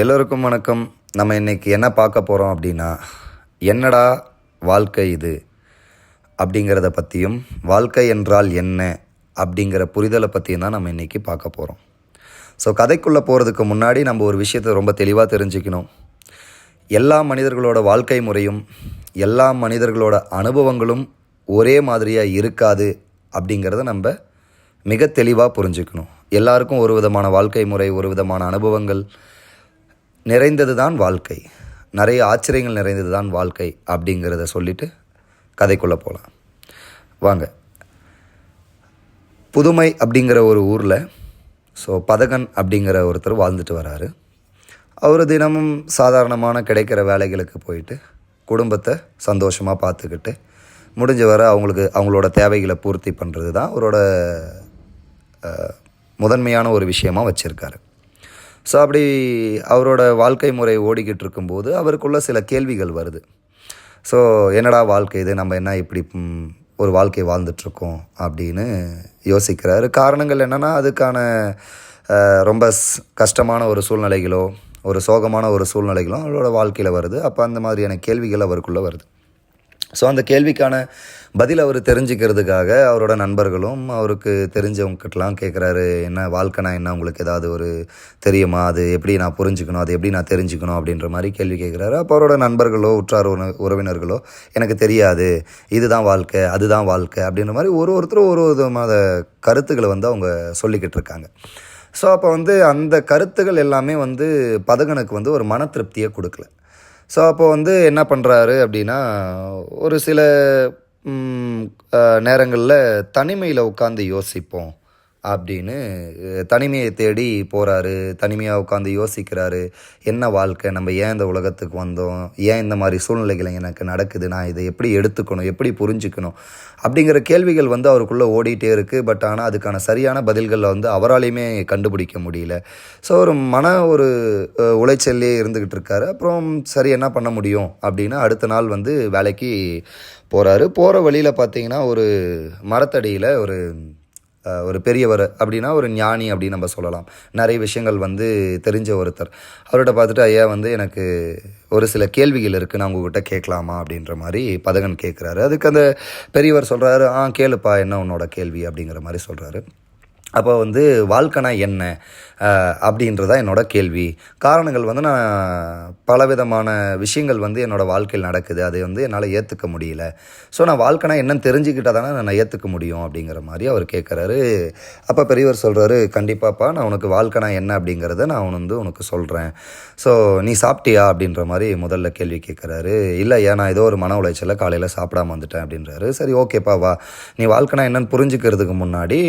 எல்லோருக்கும் வணக்கம். நம்ம இன்றைக்கி என்ன பார்க்க போகிறோம் அப்படின்னா, என்னடா வாழ்க்கை இது அப்படிங்கிறத பற்றியும், வாழ்க்கை என்றால் என்ன அப்படிங்கிற புரிதலை பற்றியும் தான் நம்ம இன்றைக்கி பார்க்க போகிறோம். ஸோ கதைக்குள்ளே போகிறதுக்கு முன்னாடி நம்ம ஒரு விஷயத்தை ரொம்ப தெளிவாக தெரிஞ்சுக்கணும். எல்லா மனிதர்களோட வாழ்க்கை முறையும், எல்லா மனிதர்களோட அனுபவங்களும் ஒரே மாதிரியாக இருக்காது அப்படிங்கிறத நம்ம மிக தெளிவாக புரிஞ்சுக்கணும். எல்லாருக்கும் ஒரு விதமான வாழ்க்கை முறை, ஒரு விதமான அனுபவங்கள் நிறைந்தது தான் வாழ்க்கை, நிறைய ஆச்சரியங்கள் நிறைந்தது தான் வாழ்க்கை அப்படிங்கிறத சொல்லிவிட்டு கதைக்குள்ளே போகலாம் வாங்க. புதுமை அப்படிங்கிற ஒரு ஊரில் பதகன் அப்படிங்கிற ஒருத்தர் வாழ்ந்துட்டு வராரு. அவர் தினமும் சாதாரணமான கிடைக்கிற வேலைகளுக்கு போயிட்டு குடும்பத்தை சந்தோஷமாக பார்த்துக்கிட்டு முடிஞ்ச வர அவங்களோட தேவைகளை பூர்த்தி பண்ணுறது தான் அவரோட முதன்மையான ஒரு விஷயமாக வச்சுருக்காரு. ஸோ அப்படி அவரோட வாழ்க்கை முறை ஓடிக்கிட்டு இருக்கும்போது அவருக்குள்ள சில கேள்விகள் வருது. ஸோ என்னடா வாழ்க்கை இது, நம்ம என்ன இப்படி ஒரு வாழ்க்கை வாழ்ந்துட்டுருக்கோம் அப்படின்னு யோசிக்கிறாரு. காரணங்கள் என்னென்னா, அதுக்கான ரொம்ப கஷ்டமான ஒரு சூழ்நிலைகளோ, ஒரு சோகமான ஒரு சூழ்நிலைகளோ அவரோட வாழ்க்கையில் வருது. அப்போ அந்த மாதிரியான கேள்விகள் அவருக்குள்ளே வருது. ஸோ அந்த கேள்விக்கான பதில் அவர் தெரிஞ்சுக்கிறதுக்காக அவரோட நண்பர்களும் அவருக்கு தெரிஞ்சவங்ககிட்டலாம் கேட்குறாரு. என்ன வாழ்க்கைனா என்ன, உங்களுக்கு ஏதாவது ஒரு தெரியுமா, அது எப்படி நான் புரிஞ்சுக்கணும், அது எப்படி நான் தெரிஞ்சுக்கணும் அப்படின்ற மாதிரி கேள்வி கேட்குறாரு. அப்போ அவரோட நண்பர்களோ உற்றார் உறவினர்களோ எனக்கு தெரியாது, இதுதான் வாழ்க்கை, அதுதான் வாழ்க்கை அப்படின்ற மாதிரி ஒருத்தரும் ஒரு விதமான கருத்துக்களை அவங்க சொல்லிக்கிட்டு இருக்காங்க. ஸோ அப்போ அந்த கருத்துக்கள் எல்லாமே பதகனுக்கு ஒரு மன திருப்தியை கொடுக்கல. ஸோ அப்போ என்ன பண்ணுறாரு அப்படின்னா, ஒரு சில நேரங்களில் தனிமையில் உட்காந்து யோசிப்போம் அப்படின்னு தனிமையை தேடி போகிறாரு. தனிமையாக உட்காந்து யோசிக்கிறாரு. என்ன வாழ்க்கை, நம்ம ஏன் இந்த உலகத்துக்கு வந்தோம், ஏன் இந்த மாதிரி சூழ்நிலைகள் எனக்கு நடக்குது, நான் இதை எப்படி எடுத்துக்கணும், எப்படி புரிஞ்சுக்கணும் அப்படிங்கிற கேள்விகள் அவருக்குள்ளே ஓடிட்டே இருக்குது. பட் ஆனால் அதுக்கான சரியான பதில்கள் அவராலையுமே கண்டுபிடிக்க முடியல. ஸோ ஒரு உளைச்சல்லே இருந்துக்கிட்டு இருக்காரு. அப்புறம் சரி என்ன பண்ண முடியும் அப்படின்னு அடுத்த நாள் வேலைக்கு போகிறாரு. போகிற வழியில் பார்த்தீங்கன்னா ஒரு மரத்தடியில் ஒரு பெரியவர் அப்படின்னா ஒரு ஞானி அப்படின்னு நம்ம சொல்லலாம். நிறைய விஷயங்கள் தெரிஞ்ச ஒருத்தர். அவர்கிட்ட பார்த்துட்டு, ஐயா எனக்கு ஒரு சில கேள்விகள் இருக்குது, நான் உங்ககிட்ட கேட்கலாமா அப்படின்ற மாதிரி பதகன் கேட்குறாரு. அதுக்கு அந்த பெரியவர் சொல்கிறாரு, கேளுப்பா, என்ன உன்னோட கேள்வி அப்படிங்கிற மாதிரி சொல்கிறாரு. அப்போ வாழ்க்கைனா என்ன அப்படின்றதா என்னோட கேள்வி. காரணங்கள் நான் பலவிதமான விஷயங்கள் என்னோடய வாழ்க்கையில் நடக்குது, அது என்னால் ஏற்றுக்க முடியல. ஸோ நான் வாழ்க்கைனா என்னன்னு தெரிஞ்சுக்கிட்டால் தானே நான் ஏற்றுக்க முடியும் அப்படிங்கிற மாதிரி அவர் கேட்குறாரு. அப்போ பெரியவர் சொல்கிறாரு, கண்டிப்பாப்பா, நான் உனக்கு வாழ்க்கைனா என்ன அப்படிங்கிறத நான் உனக்கு சொல்கிறேன். ஸோ நீ சாப்பிட்டியா அப்படின்ற மாதிரி முதல்ல கேள்வி கேட்குறாரு. இல்லை ஐயா, நான் ஏதோ ஒரு மன உளைச்சலில் காலையில் சாப்பிடாம வந்துட்டேன் அப்படின்றாரு. சரி, ஓகேப்பா, வா, நீ வாழ்க்கைனா என்னன்னு புரிஞ்சுக்கிறதுக்கு முன்னாடி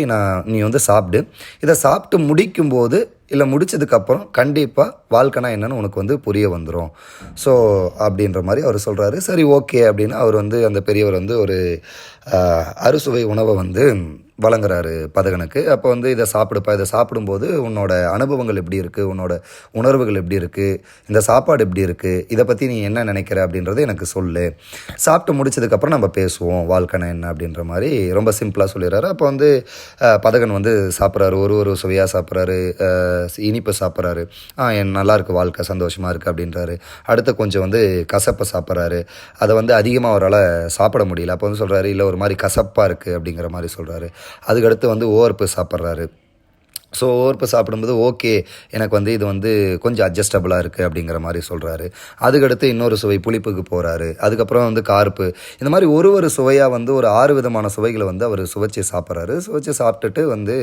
நீ சாப்பிடு. இதை சாப்பிட்டு முடிக்கும்போது இல்லை முடிச்சதுக்கப்புறம் கண்டிப்பாக வாழ்க்கைனா என்னன்னு உனக்கு புரிய வந்துடும். ஸோ அப்படின்ற மாதிரி அவர் சொல்கிறாரு. சரி, ஓகே அப்படின்னு அவர் அந்த பெரியவர் ஒரு அறுசுவை உணவை வழங்குறாரு பதகனுக்கு. அப்போ இதை சாப்பிடுப்பா, இதை சாப்பிடும்போது உன்னோட அனுபவங்கள் எப்படி இருக்குது, உன்னோட உணர்வுகள் எப்படி இருக்குது, இந்த சாப்பாடு எப்படி இருக்குது, இதை பற்றி நீ என்ன நினைக்கிற அப்படின்றத எனக்கு சொல்லு. சாப்பிட்டு முடிச்சதுக்கப்புறம் நம்ம பேசுவோம் வாழ்க்கைனா என்ன அப்படின்ற மாதிரி ரொம்ப சிம்பிளாக சொல்லிடுறாரு. அப்போ பதகன் சாப்பிட்றாரு. ஒரு சுவையாக சாப்பிட்றாரு, இனிப்பு சாப்பிட்றாரு. நல்லா இருக்குது வாழ்க்கை, சந்தோஷமாக இருக்குது அப்படின்றாரு. அடுத்து கொஞ்சம் கசப்பை சாப்பிட்றாரு. அதை அதிகமாக அவரால் சாப்பிட முடியல. அப்போ சொல்கிறாரு, இல்லை ஒரு மாதிரி கசப்பாக இருக்குது அப்படிங்கிற மாதிரி சொல்கிறாரு. அதுக்கடுத்து ஓவர்ப்பு சாப்பிட்றாரு. ஸோ ஓவர்ப்பு சாப்பிடும்போது ஓகே, எனக்கு இது கொஞ்சம் அட்ஜஸ்டபுளாக இருக்குது அப்படிங்கிற மாதிரி சொல்கிறாரு. அதுக்கடுத்து இன்னொரு சுவை புளிப்புக்கு போகிறாரு. அதுக்கப்புறம் கார்ப்பு. இந்த மாதிரி ஒரு சுவையாக ஒரு 6 விதமான சுவைகளை அவர் சுவைச்சு சாப்பிட்றாரு. சுவைச்சு சாப்பிட்டுட்டு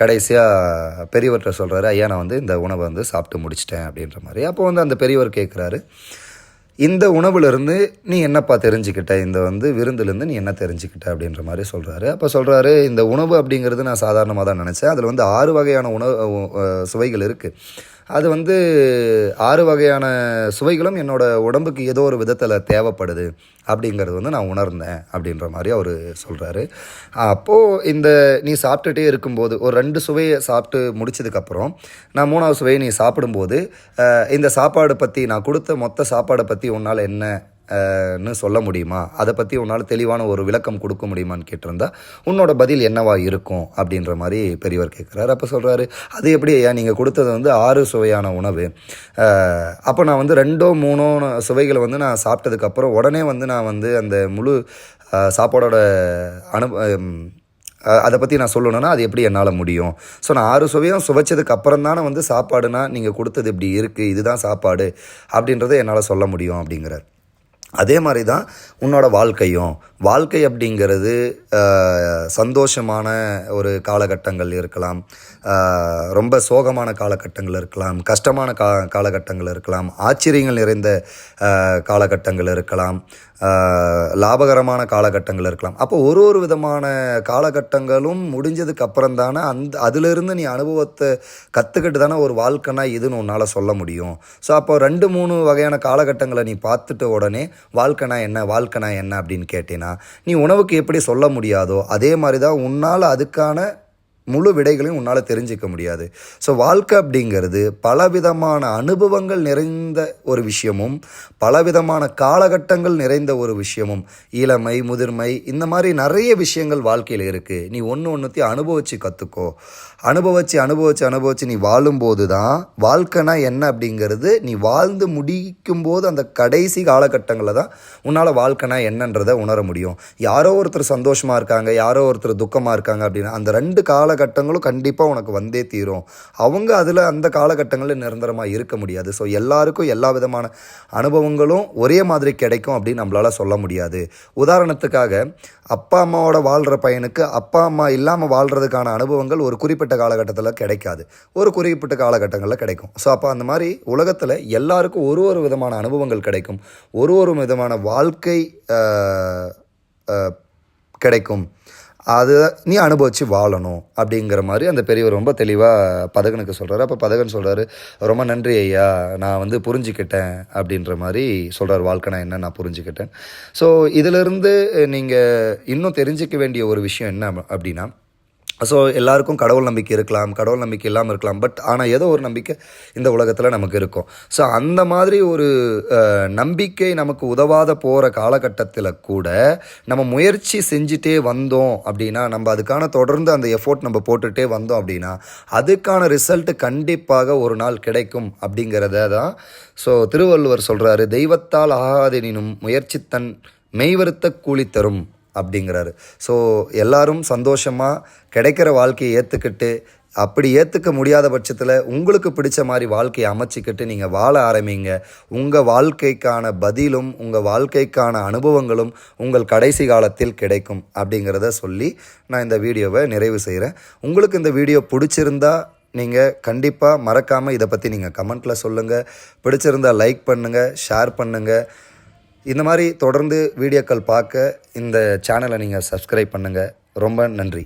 கடைசியாக பெரியவர்கிட்ட சொல்கிறாரு, ஐயா, நான் இந்த உணவை சாப்பிட்டு முடிச்சிட்டேன் அப்படின்ற மாதிரி. அப்போ அந்த பெரியவர் கேட்குறாரு, இந்த உணவுலேருந்து நீ என்னப்பா தெரிஞ்சுக்கிட்ட, இந்த விருந்துலேருந்து நீ என்ன தெரிஞ்சுக்கிட்ட அப்படின்ற மாதிரி சொல்கிறாரு. அப்போ சொல்கிறாரு, இந்த உணவு அப்படிங்கிறது நான் சாதாரணமாக தான் நினச்சேன். அதில் 6 வகையான சுவைகள் இருக்குது. அது 6 வகையான சுவைகளும் என்னோடய உடம்புக்கு ஏதோ ஒரு விதத்தில் தேவைப்படுது அப்படிங்கிறது நான் உணர்ந்தேன் அப்படின்ற மாதிரி அவர் சொல்கிறாரு. அப்போது நீ சாப்பிட்டுட்டே இருக்கும்போது ஒரு 2 சுவையை சாப்பிட்டு முடிச்சதுக்கப்புறம் நான் 3ஆவது சுவையை நீ சாப்பிடும்போது இந்த சாப்பாடு பற்றி, நான் கொடுத்த மொத்த சாப்பாடை பற்றி உன்னால் என்ன சொல்ல முடியுமா? அதை பற்றி உன்னால் தெளிவான ஒரு விளக்கம் கொடுக்க முடியுமான்னு கேட்டிருந்தா உன்னோட பதில் என்னவா இருக்கும் அப்படின்ற மாதிரி பெரியவர் கேட்குறாரு. அப்போ சொல்கிறாரு, அது எப்படி ஐயா, நீங்கள் கொடுத்தது வந்து 6 சுவையான உணவு. அப்போ நான் வந்து 2ஓ 3ஓ சுவைகளை வந்து நான் சாப்பிட்டதுக்கப்புறம் உடனே வந்து நான் வந்து அந்த முழு சாப்பாடோட அதை பற்றி நான் சொல்லணுன்னா அது எப்படி என்னால் முடியும்? ஸோ நான் 6 சுவையும் சுவைச்சதுக்கு அப்புறம் தானே வந்து சாப்பாடுனா நீங்கள் கொடுத்தது இப்படி இருக்குது, இதுதான் சாப்பாடு அப்படின்றத என்னால் சொல்ல முடியும் அப்படிங்கிறார். அதே மாதிரி தான் உன்னோட வாழ்க்கை அப்படிங்கிறது சந்தோஷமான ஒரு காலகட்டங்கள் இருக்கலாம், ரொம்ப சோகமான காலகட்டங்கள் இருக்கலாம், கஷ்டமான காலகட்டங்கள் இருக்கலாம், ஆச்சரியங்கள் நிறைந்த காலகட்டங்கள் இருக்கலாம், லாபகரமான காலகட்டங்கள் இருக்கலாம். அப்போ ஒரு விதமான காலகட்டங்களும் முடிஞ்சதுக்கு அப்புறம் தானே அதிலிருந்து நீ அனுபவத்தை கற்றுக்கிட்டு தானே ஒரு வாழ்க்கைனா இதுன்னு உன்னால் சொல்ல முடியும். ஸோ அப்போ 2-3 வகையான காலகட்டங்களை நீ பார்த்துட்டு உடனே வாழ்க்கைனா என்ன அப்படின்னு கேட்டீங்கன்னா, நீ உணவுக்கு எப்படி சொல்ல முடியாதோ அதே மாதிரி தான் உன்னால் அதுக்கான முழு விடைகளையும் உன்னால் தெரிஞ்சிக்க முடியாது. ஸோ வாழ்க்கை அப்படிங்கிறது பலவிதமான அனுபவங்கள் நிறைந்த ஒரு விஷயமும், பலவிதமான காலகட்டங்கள் நிறைந்த ஒரு விஷயமும், இளமை, முதிர்மை, இந்த மாதிரி நிறைய விஷயங்கள் வாழ்க்கையில் இருக்குது. நீ ஒன்றுத்தையும் அனுபவித்து கற்றுக்கோ. அனுபவித்து நீ வாழும்போது தான் வாழ்க்கைனா என்ன அப்படிங்கிறது நீ வாழ்ந்து முடிக்கும்போது அந்த கடைசி காலகட்டங்களில் தான் உன்னால் வாழ்க்கைனா என்னன்றதை உணர முடியும். யாரோ ஒருத்தர் சந்தோஷமாக இருக்காங்க, யாரோ ஒருத்தர் துக்கமாக இருக்காங்க அப்படின்னா அந்த 2 காலகட்டங்களும் கண்டிப்பாக உனக்கு வந்தே தீரும். அவங்க அதில் அந்த காலகட்டங்களில் நிரந்தரமாக இருக்க முடியாது. ஸோ எல்லாருக்கும் எல்லா விதமான அனுபவங்களும் ஒரே மாதிரி கிடைக்கும் அப்படின்னு நம்மளால் சொல்ல முடியாது. உதாரணத்துக்காக அப்பா அம்மாவோட வாழ்கிற பையனுக்கு அப்பா அம்மா இல்லாமல் வாழ்கிறதுக்கான அனுபவங்கள் ஒரு குறிப்பிட்ட காலகட்டத்தில் கிடைக்காது, ஒரு குறிப்பிட்ட காலகட்டங்களில் கிடைக்கும். ஸோ அப்போ அந்த மாதிரி உலகத்தில் எல்லாருக்கும் ஒரு விதமான அனுபவங்கள் கிடைக்கும், ஒரு விதமான வாழ்க்கை கிடைக்கும். அதை நீ அனுபவித்து வாழணும் அப்படிங்கிற மாதிரி அந்த பெரியவர் ரொம்ப தெளிவாக பதகனுக்கு சொல்கிறாரு. அப்போ பதகன் சொல்கிறாரு, ரொம்ப நன்றி ஐயா, நான் வந்து புரிஞ்சுக்கிட்டேன் அப்படின்ற மாதிரி சொல்கிறார். வாழ்க்கைனா என்ன நான் புரிஞ்சுக்கிட்டேன். ஸோ இதிலிருந்து நீங்கள் இன்னும் தெரிஞ்சிக்க வேண்டிய ஒரு விஷயம் என்ன அப்படின்னா, ஸோ எல்லாருக்கும் கடவுள் நம்பிக்கை இருக்கலாம், கடவுள் நம்பிக்கை இல்லாமல் இருக்கலாம், பட் ஆனால் ஏதோ ஒரு நம்பிக்கை இந்த உலகத்தில் நமக்கு இருக்கும். ஸோ அந்த மாதிரி ஒரு நம்பிக்கை நமக்கு உதவாத போகிற காலகட்டத்தில் கூட நம்ம முயற்சி செஞ்சுட்டே வந்தோம் அப்படின்னா, நம்ம அதுக்கான தொடர்ந்து அந்த எஃபோர்ட் நம்ம போட்டுகிட்டே வந்தோம் அப்படின்னா அதுக்கான ரிசல்ட்டு கண்டிப்பாக ஒரு நாள் கிடைக்கும் அப்படிங்கிறத தான் ஸோ திருவள்ளுவர் சொல்கிறாரு, தெய்வத்தால் ஆகாதெனினும் முயற்சி தன் மெய்வருத்த கூலி தரும் அப்படிங்கிறாரு. ஸோ எல்லாரும் சந்தோஷமாக கிடைக்கிற வாழ்க்கையை ஏற்றுக்கிட்டு, அப்படி ஏற்றுக்க முடியாத பட்சத்தில் உங்களுக்கு பிடிச்ச மாதிரி வாழ்க்கையை அமைச்சிக்கிட்டு நீங்கள் வாழ ஆரம்பிங்க. உங்கள் வாழ்க்கைக்கான பதிலும் உங்கள் வாழ்க்கைக்கான அனுபவங்களும் உங்கள் கடைசி காலத்தில் கிடைக்கும் அப்படிங்கிறத சொல்லி நான் இந்த வீடியோவை நிறைவு செய்கிறேன். உங்களுக்கு இந்த வீடியோ பிடிச்சிருந்தா நீங்கள் கண்டிப்பாக மறக்காமல் இதை பற்றி நீங்கள் கமெண்ட்டில் சொல்லுங்கள். பிடிச்சிருந்தால் லைக் பண்ணுங்கள், ஷேர் பண்ணுங்கள். இந்த மாதிரி தொடர்ந்து வீடியோக்கள் பார்க்க இந்த சேனலை நீங்கள் சப்ஸ்கிரைப் பண்ணுங்கள். ரொம்ப நன்றி.